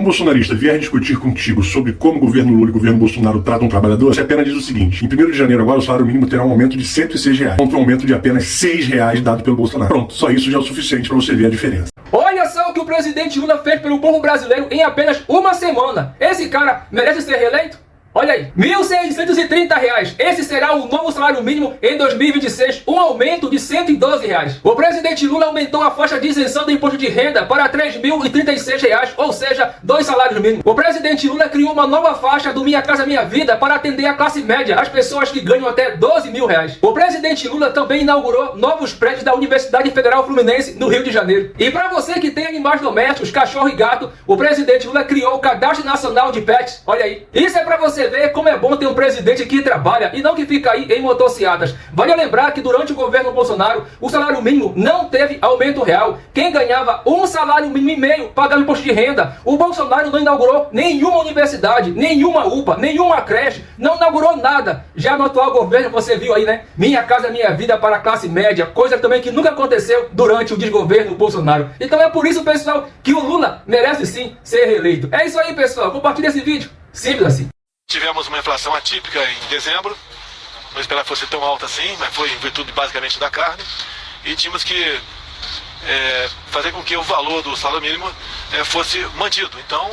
um bolsonarista vier discutir contigo sobre como o governo Lula e o governo Bolsonaro tratam o trabalhador, você apenas diz o seguinte: em 1º de janeiro agora o salário mínimo terá um aumento de R$106, contra um aumento de apenas R$6 dado pelo Bolsonaro. Pronto, só isso já é o suficiente para você ver a diferença. Olha só o que o presidente Lula fez pelo povo brasileiro em apenas uma semana. Esse cara merece ser reeleito? Olha aí, R$1.630. Esse será o novo salário mínimo em 2026, um aumento de R$112. O presidente Lula aumentou a faixa de isenção do imposto de renda para R$3.036, ou seja, 2 salários mínimos. O presidente Lula criou uma nova faixa do Minha Casa Minha Vida para atender a classe média, as pessoas que ganham até R$12 mil. O presidente Lula também inaugurou novos prédios da Universidade Federal Fluminense, no Rio de Janeiro. E para você que tem animais domésticos, cachorro e gato, o presidente Lula criou o Cadastro Nacional de Pets. Olha aí, isso é para você ver como é bom ter um presidente que trabalha e não que fica aí em motocicletas. Vale lembrar que durante o governo Bolsonaro, o salário mínimo não teve aumento real. Quem ganhava um salário mínimo e meio pagava imposto de renda. O Bolsonaro não inaugurou nenhuma universidade, nenhuma UPA, nenhuma creche, não inaugurou nada. Já no atual governo você viu aí, né? Minha Casa Minha Vida para a classe média, coisa também que nunca aconteceu durante o desgoverno Bolsonaro. Então é por isso, pessoal, que o Lula merece sim ser reeleito. É isso aí, pessoal. Compartilha esse vídeo. Simples assim. Tivemos uma inflação atípica em dezembro, não esperava que fosse tão alta assim, mas foi em virtude basicamente da carne, e tínhamos que fazer com que o valor do salário mínimo fosse mantido. Então,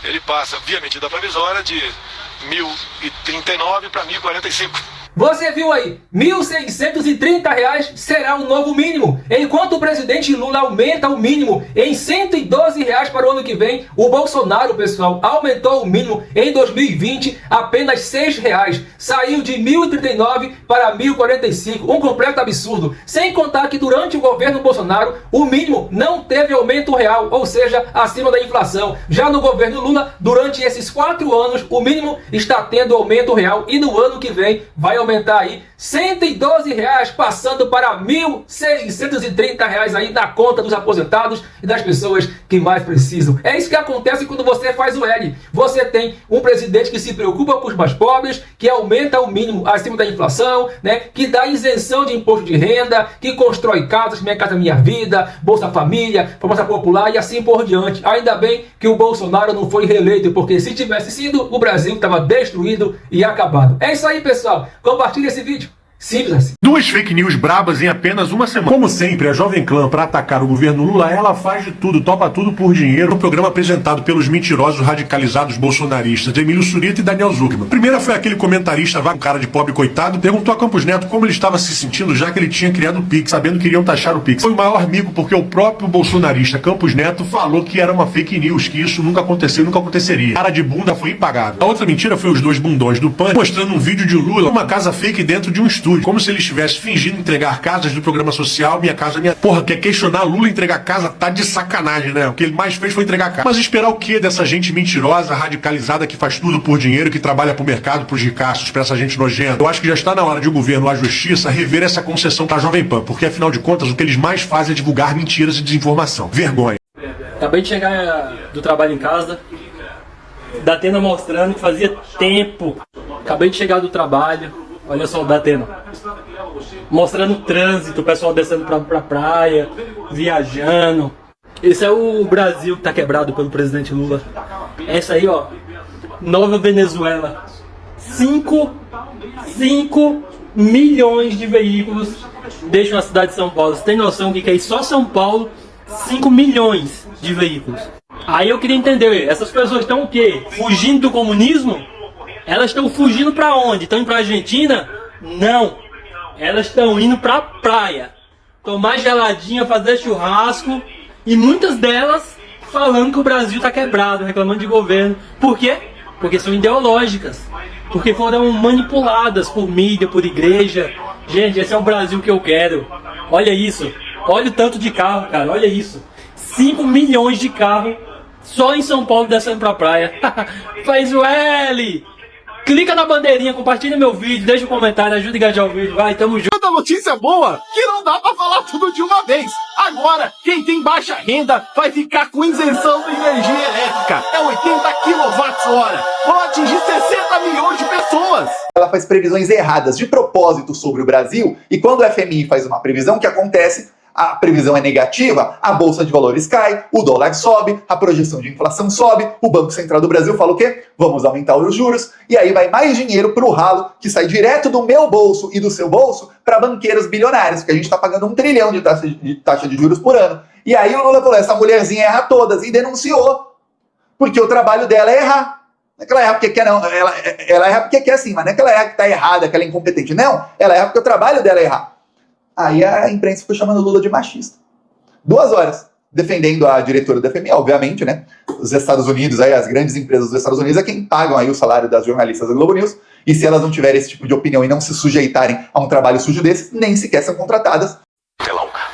ele passa, via medida provisória, de R$1.039 para R$1.045. Você viu aí, R$1.630 será o novo mínimo. Enquanto o presidente Lula aumenta o mínimo em R$112 para o ano que vem, o Bolsonaro, pessoal, aumentou o mínimo em 2020 apenas R$6. Saiu de R$1.039 para R$1.045, um completo absurdo. Sem contar que durante o governo Bolsonaro, o mínimo não teve aumento real, ou seja, acima da inflação. Já no governo Lula, durante esses 4 anos, o mínimo está tendo aumento real e no ano que vem vai aumentar aí R$112, passando para R$1.630 aí na conta dos aposentados e das pessoas que mais precisam. É isso que acontece quando você faz o L. Você tem um presidente que se preocupa com os mais pobres, que aumenta o mínimo acima da inflação, né? Que dá isenção de imposto de renda, que constrói casas, Minha Casa Minha Vida, Bolsa Família, Farmácia Popular e assim por diante. Ainda bem que o Bolsonaro não foi reeleito, porque se tivesse sido, o Brasil estava destruído e acabado. É isso aí, pessoal. Compartilhe esse vídeo. Simples assim. 2 fake news brabas em apenas uma semana. Como sempre, a Jovem Clã, para atacar o governo Lula, ela faz de tudo, topa tudo por dinheiro. Um programa apresentado pelos mentirosos radicalizados bolsonaristas Emílio Surita e Daniel Zuckerman. Primeira foi aquele comentarista, um cara de pobre coitado, perguntou a Campos Neto como ele estava se sentindo, já que ele tinha criado o Pix, sabendo que iriam taxar o Pix. Foi o maior mico, porque o próprio bolsonarista Campos Neto falou que era uma fake news, que isso nunca aconteceu, nunca aconteceria. Cara de bunda foi impagável. A outra mentira foi os 2 bundões do PAN mostrando um vídeo de Lula, uma casa fake dentro de um estúdio, como se ele estivesse fingindo entregar casas do programa social Minha Casa Minha... Porra, quer questionar Lula entregar casa? Tá de sacanagem, né? O que ele mais fez foi entregar casa. Mas esperar o quê dessa gente mentirosa, radicalizada, que faz tudo por dinheiro, que trabalha pro mercado, pros ricaços, pra essa gente nojenta? Eu acho que já está na hora de o governo, a justiça, rever essa concessão pra Jovem Pan, porque afinal de contas o que eles mais fazem é divulgar mentiras e desinformação. Vergonha. Acabei de chegar do trabalho em casa, Datena mostrando que fazia tempo. Acabei de chegar do trabalho, olha só o Datena. Mostrando o trânsito, o pessoal descendo pra praia, viajando. Esse é o Brasil que tá quebrado pelo presidente Lula. Essa aí, ó, Nova Venezuela. 5 milhões de veículos deixam a cidade de São Paulo. Você tem noção do que é isso? Só São Paulo, 5 milhões de veículos. Aí eu queria entender, essas pessoas estão o quê? Fugindo do comunismo? Elas estão fugindo pra onde? Estão indo pra Argentina? Não. Elas estão indo pra praia. Tomar geladinha, fazer churrasco. E muitas delas falando que o Brasil tá quebrado, reclamando de governo. Por quê? Porque são ideológicas. Porque foram manipuladas por mídia, por igreja. Gente, esse é o Brasil que eu quero. Olha isso. Olha o tanto de carro, cara. Olha isso. 5 milhões de carros só em São Paulo descendo pra praia. Faz o L! Clica na bandeirinha, compartilha meu vídeo, deixa um comentário, ajuda a engajar o vídeo. Vai, tamo junto. Tanta notícia boa que não dá pra falar tudo de uma vez. Agora, quem tem baixa renda vai ficar com isenção da energia elétrica. É 80 kWh. Vão atingir 60 milhões de pessoas. Ela faz previsões erradas de propósito sobre o Brasil, e quando o FMI faz uma previsão, o que acontece? a previsão é negativa, a Bolsa de Valores cai, o dólar sobe, a projeção de inflação sobe, o Banco Central do Brasil fala o quê? Vamos aumentar os juros, e aí vai mais dinheiro pro ralo, que sai direto do meu bolso e do seu bolso para banqueiros bilionários, que a gente está pagando 1 trilhão de taxa de juros por ano. E aí o Lula falou, essa mulherzinha erra todas, e denunciou, porque o trabalho dela é errar. Não é que ela erra porque quer, não. Ela erra porque quer sim, mas não é que ela erra que tá errada, que ela é incompetente. Não, ela erra porque o trabalho dela é errar. Aí a imprensa ficou chamando o Lula de machista. 2 horas, defendendo a diretora da FMI, obviamente, né? Os Estados Unidos, aí, as grandes empresas dos Estados Unidos é quem pagam aí o salário das jornalistas da Globo News. E se elas não tiverem esse tipo de opinião e não se sujeitarem a um trabalho sujo desse, nem sequer são contratadas.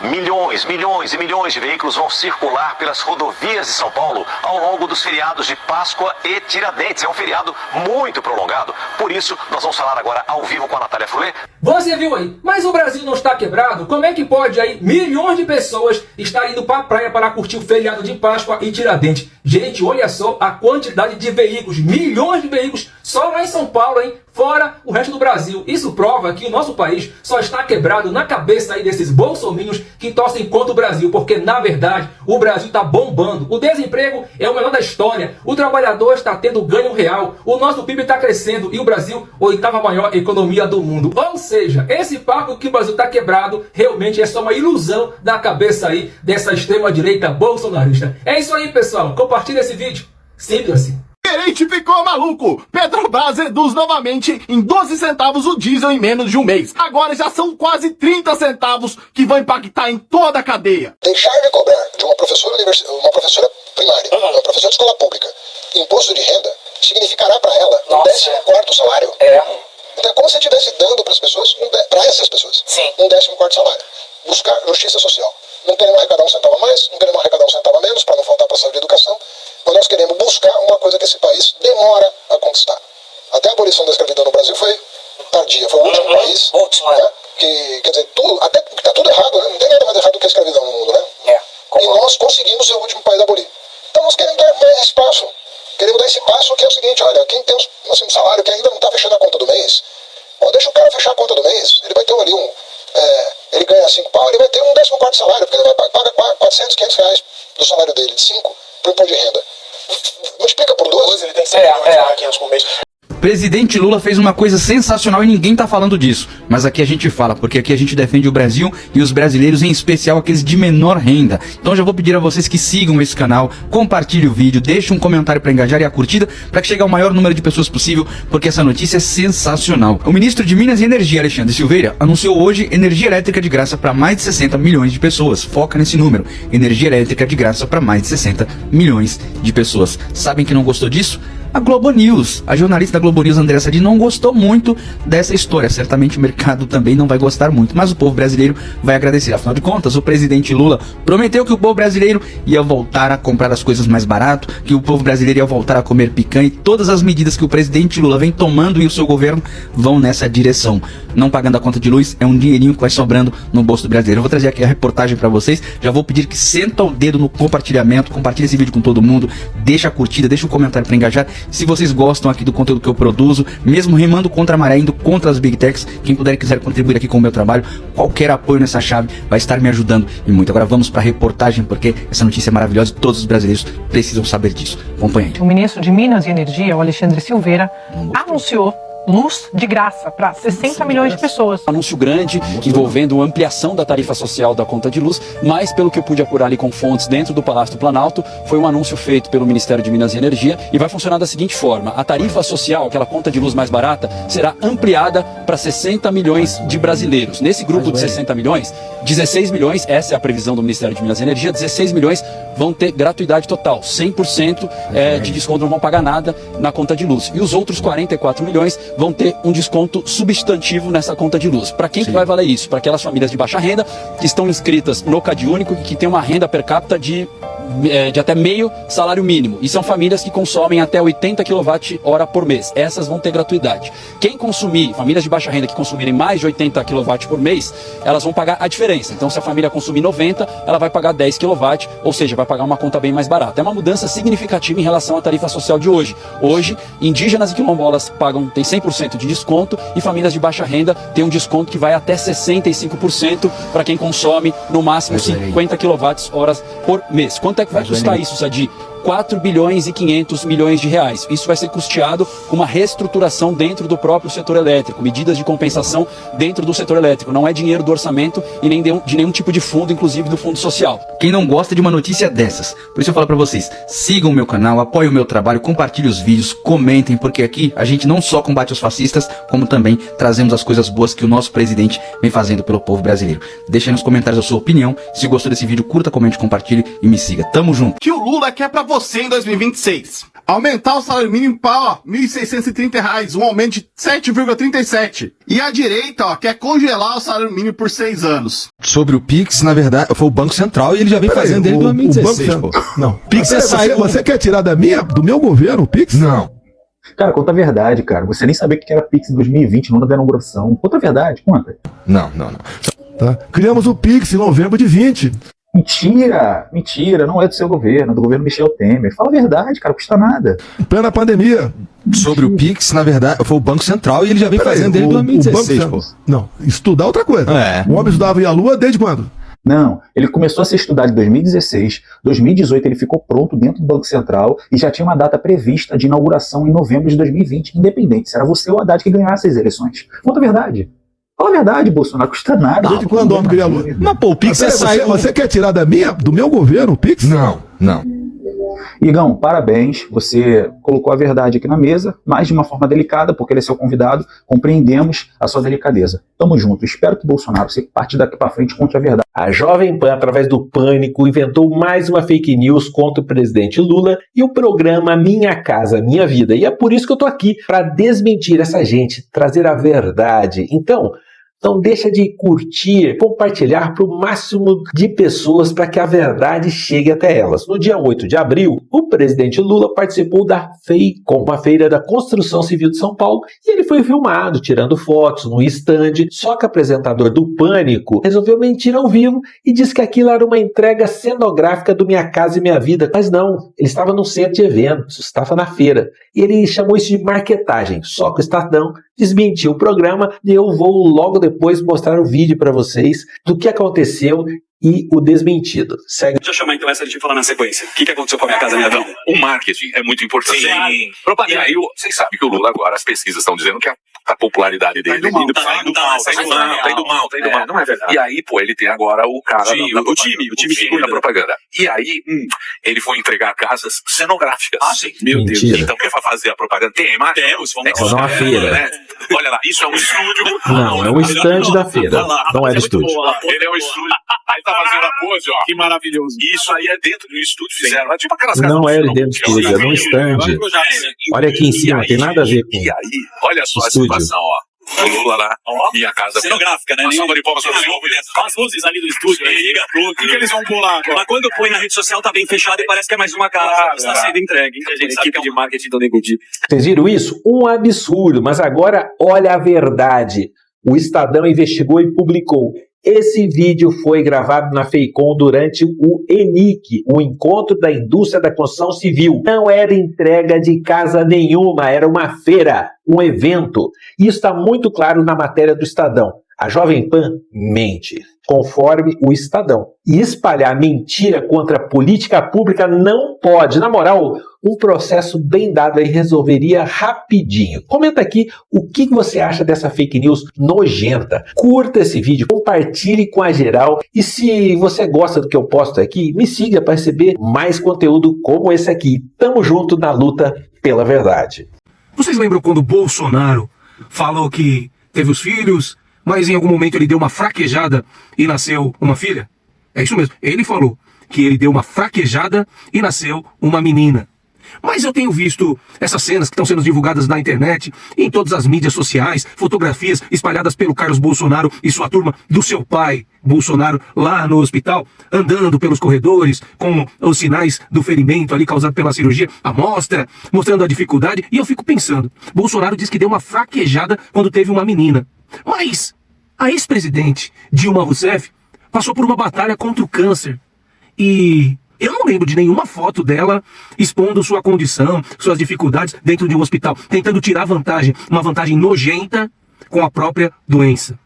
Milhões, milhões e milhões de veículos vão circular pelas rodovias de São Paulo ao longo dos feriados de Páscoa e Tiradentes. É um feriado muito prolongado. Por isso, nós vamos falar agora ao vivo com a Natália Fulê. Você viu aí? Mas o Brasil não está quebrado? Como é que pode aí milhões de pessoas estarem indo para a praia para curtir o feriado de Páscoa e Tiradentes? Gente, olha só a quantidade de veículos, milhões de veículos só lá em São Paulo, hein? Fora o resto do Brasil. Isso prova que o nosso país só está quebrado na cabeça aí desses bolsominions que torcem contra o Brasil, porque na verdade o Brasil está bombando. O desemprego é o menor da história, o trabalhador está tendo ganho real, o nosso PIB está crescendo e o Brasil, 8ª maior economia do mundo. Ou seja, esse papo que o Brasil está quebrado realmente é só uma ilusão da cabeça aí dessa extrema-direita bolsonarista. É isso aí, pessoal. Compartilha esse vídeo. Simples assim. Gerente ficou maluco. Petrobras reduz novamente em 12 centavos o diesel em menos de um mês. Agora já são quase 30 centavos que vão impactar em toda a cadeia. Deixar de cobrar de uma professora primária, uma professora de escola pública, imposto de renda, significará para ela um 14º salário. Então é como se estivesse dando para as pessoas, para essas pessoas, um 14º salário. Buscar justiça social. Não queremos arrecadar um centavo a mais, não queremos arrecadar um centavo a menos para não faltar para a saúde e educação, mas nós queremos buscar uma coisa que esse país demora a conquistar. Até a abolição da escravidão no Brasil foi tardia, foi o último país, né, que, quer dizer, até que está tudo errado, né? Não tem nada mais errado do que a escravidão no mundo, né? E nós conseguimos ser o último país a abolir. Então nós queremos dar mais espaço. Queremos dar esse passo que é o seguinte, olha, quem tem um salário que ainda não está fechando a conta do mês, deixa o cara fechar a conta do mês, ele vai ter ali ele ganha 5 pau, ele vai ter um 14º salário, porque ele vai pagar 400, 500 reais do salário dele, de 5 para o imposto de renda. Multiplica por 12, ele tem 100 milhões por mês. Presidente Lula fez uma coisa sensacional e ninguém tá falando disso. Mas aqui a gente fala, porque aqui a gente defende o Brasil e os brasileiros, em especial aqueles de menor renda. Então já vou pedir a vocês que sigam esse canal, compartilhem o vídeo, deixem um comentário para engajar e a curtida, para que chegue ao maior número de pessoas possível, porque essa notícia é sensacional. O ministro de Minas e Energia, Alexandre Silveira, anunciou hoje energia elétrica de graça para mais de 60 milhões de pessoas. Foca nesse número. Energia elétrica de graça para mais de 60 milhões de pessoas. Sabem que não gostou disso? A Globo News, a jornalista da Globo News, Andréa Sadi, não gostou muito dessa história. Certamente o mercado também não vai gostar muito, mas o povo brasileiro vai agradecer. Afinal de contas, o presidente Lula prometeu que o povo brasileiro ia voltar a comprar as coisas mais barato, que o povo brasileiro ia voltar a comer picanha, e todas as medidas que o presidente Lula vem tomando e o seu governo vão nessa direção. Não pagando a conta de luz, é um dinheirinho que vai sobrando no bolso do brasileiro. Eu vou trazer aqui a reportagem para vocês, já vou pedir que senta o dedo no compartilhamento, compartilhe esse vídeo com todo mundo, deixa a curtida, deixa um comentário para engajar. Se vocês gostam aqui do conteúdo que eu produzo, mesmo remando contra a maré, indo contra as Big Techs, quem puder e quiser contribuir aqui com o meu trabalho, qualquer apoio nessa chave vai estar me ajudando e muito. Agora vamos para a reportagem, porque essa notícia é maravilhosa e todos os brasileiros precisam saber disso. Acompanhe aí. O ministro de Minas e Energia, o Alexandre Silveira, anunciou luz de graça para 60 milhões de pessoas. Anúncio grande envolvendo ampliação da tarifa social da conta de luz, mas pelo que eu pude apurar ali com fontes dentro do Palácio do Planalto, foi um anúncio feito pelo Ministério de Minas e Energia e vai funcionar da seguinte forma: a tarifa social, aquela conta de luz mais barata, será ampliada para 60 milhões de brasileiros. Nesse grupo de 60 milhões, 16 milhões, essa é a previsão do Ministério de Minas e Energia, 16 milhões vão ter gratuidade total, 100% de desconto, não vão pagar nada na conta de luz. E os outros 44 milhões vão ter um desconto substantivo nessa conta de luz. Para quem que vai valer isso? Para aquelas famílias de baixa renda que estão inscritas no CadÚnico e que tem uma renda per capita de de até meio salário mínimo. E são famílias que consomem até 80 kWh por mês. Essas vão ter gratuidade. Quem consumir, famílias de baixa renda que consumirem mais de 80 kW por mês, elas vão pagar a diferença. Então, se a família consumir 90, ela vai pagar 10 kW, ou seja, vai pagar uma conta bem mais barata. É uma mudança significativa em relação à tarifa social de hoje. Hoje, indígenas e quilombolas têm 100% de desconto e famílias de baixa renda têm um desconto que vai até 65% para quem consome no máximo 50 kWh por mês. Quanto é que vai custar isso, Sadi? 4 bilhões e 500 milhões de reais. Isso vai ser custeado com uma reestruturação dentro do próprio setor elétrico, medidas de compensação dentro do setor elétrico. Não é dinheiro do orçamento e nem de nenhum tipo de fundo, inclusive do fundo social. Quem não gosta de uma notícia dessas? Por isso eu falo pra vocês, sigam o meu canal, apoiem o meu trabalho, compartilhem os vídeos, comentem, porque aqui a gente não só combate os fascistas, como também trazemos as coisas boas que o nosso presidente vem fazendo pelo povo brasileiro. Deixa aí nos comentários a sua opinião. Se gostou desse vídeo, curta, comente, compartilhe e me siga. Tamo junto. Que o Lula quer pra você em 2026. Aumentar o salário mínimo para R$ 1.630, um aumento de 7,37. E a direita, quer congelar o salário mínimo por 6 anos. Sobre o Pix, na verdade, foi o Banco Central e ele já vem fazendo desde 2016, pô. Não. Pix você quer tirar do meu governo o Pix? Não. Cara, conta a verdade, cara. Você nem sabia que era Pix em 2020, não da inauguração. Conta a verdade, conta. Não. Tá. Criamos o Pix em novembro de 20. Mentira, não é do seu governo, é do governo Michel Temer. Fala a verdade, cara, não custa nada. Em plena pandemia. Sobre o Pix, na verdade, foi o Banco Central e ele já vem fazendo desde 2016, pô. Não, estudar é outra coisa. O homem estudava em a Lua desde quando? Não, ele começou a ser estudado em 2016, 2018 ele ficou pronto dentro do Banco Central e já tinha uma data prevista de inauguração em novembro de 2020, independente se era você ou a Haddad que ganhasse as eleições. Conta a verdade. Fala a verdade, Bolsonaro, custa nada. Desde quando o homem cria a Lua? Mas pô, o Pix você quer tirar do meu governo o Pix? Não. Igão, parabéns, você colocou a verdade aqui na mesa, mas de uma forma delicada, porque ele é seu convidado, compreendemos a sua delicadeza. Tamo junto, espero que Bolsonaro, você parte daqui pra frente, conte a verdade. A Jovem Pan, através do Pânico, inventou mais uma fake news contra o presidente Lula e o programa Minha Casa Minha Vida. E é por isso que eu tô aqui, para desmentir essa gente, trazer a verdade. Então, não deixa de curtir, compartilhar para o máximo de pessoas para que a verdade chegue até elas. No dia 8 de abril, o presidente Lula participou da FEICOM, uma feira da construção civil de São Paulo, e ele foi filmado tirando fotos num stand, só que o apresentador do Pânico resolveu mentir ao vivo e disse que aquilo era uma entrega cenográfica do Minha Casa e Minha Vida. Mas não, ele estava no centro de eventos, estava na feira. E ele chamou isso de marketagem, só que o Estadão desmentiu o programa e eu vou logo depois mostrar o vídeo para vocês do que aconteceu e o desmentido. Segue. Deixa eu chamar então essa a gente falar na sequência. O que aconteceu com a Minha Casa Minha Vida? O marketing é muito importante. Sim. Propaganda. E aí, vocês sabem que o Lula agora, as pesquisas estão dizendo que a popularidade dele tá indo mal. Não é verdade. E aí, pô, ele tem agora o cara o time da propaganda. E aí, ele foi entregar casas cenográficas. Sim. Meu Mentira. Deus. Então, quer fazer a propaganda? Tem a imagem? Temos, vamos numa feira. Né? Olha lá, isso é um estúdio. Não, é um estande da feira. Não é do estúdio. Ele é um estúdio. Aí tá fazendo a pose, ó. Que maravilhoso. Isso aí é dentro do estúdio, fizeram. É tipo aquelas casas. Não é dentro do estúdio, é num estande. Olha aqui em cima, tem nada a ver com E aí, olha só a estúdio. situação, ó. O Lula lá, Minha Casa. Cenográfica, né? Uma salva de palmas para o senhor. As luzes ali do estúdio, liga tudo. O que eles vão pular agora? Mas quando põe na rede social tá bem fechado e parece que é mais uma casa que está sendo entregue. A gente sabe que é de marketing do Nego Di. Vocês viram isso? Um absurdo, mas agora olha a verdade. O Estadão investigou e publicou. Esse vídeo foi gravado na FEICOM durante o ENIC, o Encontro da Indústria da Construção Civil. Não era entrega de casa nenhuma, era uma feira, um evento. Isso está muito claro na matéria do Estadão. A Jovem Pan mente, conforme o Estadão. E espalhar mentira contra a política pública não pode. Na moral, um processo bem dado aí resolveria rapidinho. Comenta aqui o que você acha dessa fake news nojenta. Curta esse vídeo, compartilhe com a geral. E se você gosta do que eu posto aqui, me siga para receber mais conteúdo como esse aqui. Tamo junto na luta pela verdade. Vocês lembram quando o Bolsonaro falou que teve os filhos, mas em algum momento ele deu uma fraquejada e nasceu uma filha? É isso mesmo. Ele falou que ele deu uma fraquejada e nasceu uma menina. Mas eu tenho visto essas cenas que estão sendo divulgadas na internet, em todas as mídias sociais, fotografias espalhadas pelo Carlos Bolsonaro e sua turma do seu pai, Bolsonaro, lá no hospital, andando pelos corredores, com os sinais do ferimento ali causado pela cirurgia, à mostra, mostrando a dificuldade. E eu fico pensando, Bolsonaro diz que deu uma fraquejada quando teve uma menina. Mas a ex-presidente Dilma Rousseff passou por uma batalha contra o câncer. E eu não lembro de nenhuma foto dela expondo sua condição, suas dificuldades dentro de um hospital, tentando tirar vantagem, uma vantagem nojenta com a própria doença.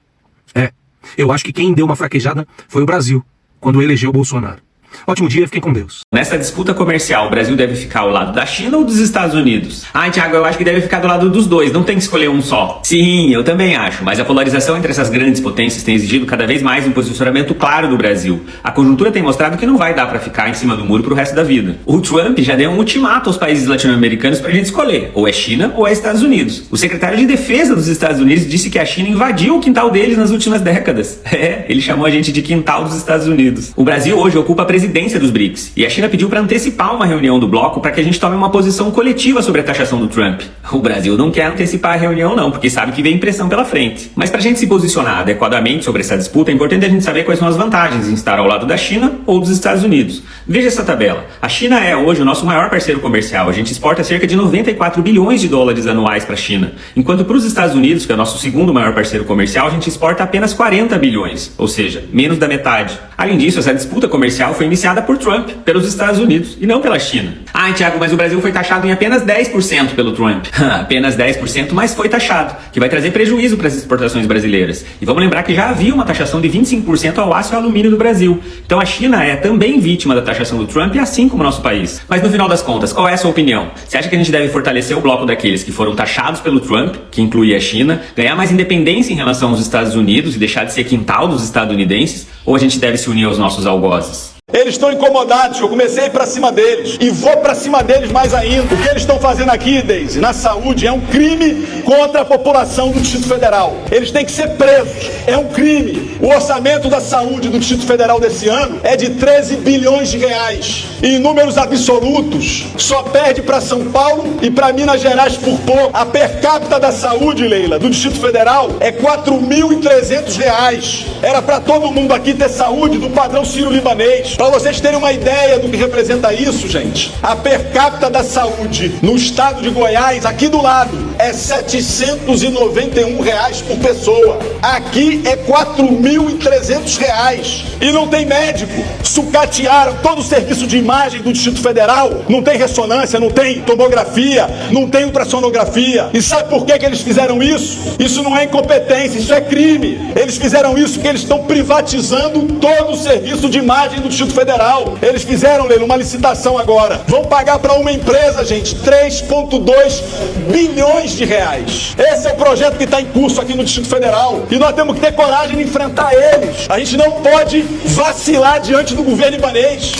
Eu acho que quem deu uma fraquejada foi o Brasil, quando elegeu o Bolsonaro. Ótimo dia, fiquem com Deus. Nessa disputa comercial, o Brasil deve ficar ao lado da China ou dos Estados Unidos? Thiago, eu acho que deve ficar do lado dos dois, não tem que escolher um só. Sim, eu também acho, mas a polarização entre essas grandes potências tem exigido cada vez mais um posicionamento claro do Brasil. A conjuntura tem mostrado que não vai dar pra ficar em cima do muro pro resto da vida. O Trump já deu um ultimato aos países latino-americanos pra gente escolher, ou é China ou é Estados Unidos. O secretário de Defesa dos Estados Unidos disse que a China invadiu o quintal deles nas últimas décadas. Ele chamou a gente de quintal dos Estados Unidos. O Brasil hoje ocupa a presidência dos BRICS, e a China pediu para antecipar uma reunião do bloco para que a gente tome uma posição coletiva sobre a taxação do Trump. O Brasil não quer antecipar a reunião não, porque sabe que vem pressão pela frente. Mas para a gente se posicionar adequadamente sobre essa disputa, é importante a gente saber quais são as vantagens em estar ao lado da China ou dos Estados Unidos. Veja essa tabela. A China é hoje o nosso maior parceiro comercial. A gente exporta cerca de 94 bilhões de dólares anuais para a China, enquanto para os Estados Unidos, que é o nosso segundo maior parceiro comercial, a gente exporta apenas 40 bilhões, ou seja, menos da metade. Além disso, essa disputa comercial foi iniciada por Trump, pelos Estados Unidos, e não pela China. Thiago, mas o Brasil foi taxado em apenas 10% pelo Trump. Apenas 10%, mas foi taxado, que vai trazer prejuízo para as exportações brasileiras. E vamos lembrar que já havia uma taxação de 25% ao aço e ao alumínio do Brasil. Então a China é também vítima da taxação do Trump, assim como o nosso país. Mas no final das contas, qual é a sua opinião? Você acha que a gente deve fortalecer o bloco daqueles que foram taxados pelo Trump, que inclui a China, ganhar mais independência em relação aos Estados Unidos e deixar de ser quintal dos estadunidenses? Ou a gente deve se unir aos nossos algozes? Eles estão incomodados, eu comecei a ir pra cima deles e vou pra cima deles mais ainda. O que eles estão fazendo aqui, Deise, na saúde, é um crime contra a população do Distrito Federal. Eles têm que ser presos, é um crime. O orçamento da saúde do Distrito Federal desse ano é de 13 bilhões de reais. E em números absolutos, só perde pra São Paulo e pra Minas Gerais por pouco. A per capita da saúde, Leila, do Distrito Federal é R$ 4.300. Era pra todo mundo aqui ter saúde do padrão sírio-libanês. Para vocês terem uma ideia do que representa isso, gente, a per capita da saúde no estado de Goiás, aqui do lado, é R$ 791 por pessoa. Aqui é R$ 4.300. E não tem médico. Sucatearam todo o serviço de imagem do Distrito Federal. Não tem ressonância, não tem tomografia, não tem ultrassonografia. E sabe por que eles fizeram isso? Isso não é incompetência, isso é crime. Eles fizeram isso porque eles estão privatizando todo o serviço de imagem do Distrito Federal. Eles fizeram, Leila, uma licitação agora. Vão pagar para uma empresa, gente, 3,2 bilhões de reais. Esse é o projeto que está em curso aqui no Distrito Federal. E nós temos que ter coragem de enfrentar eles. A gente não pode vacilar diante do governo libanês.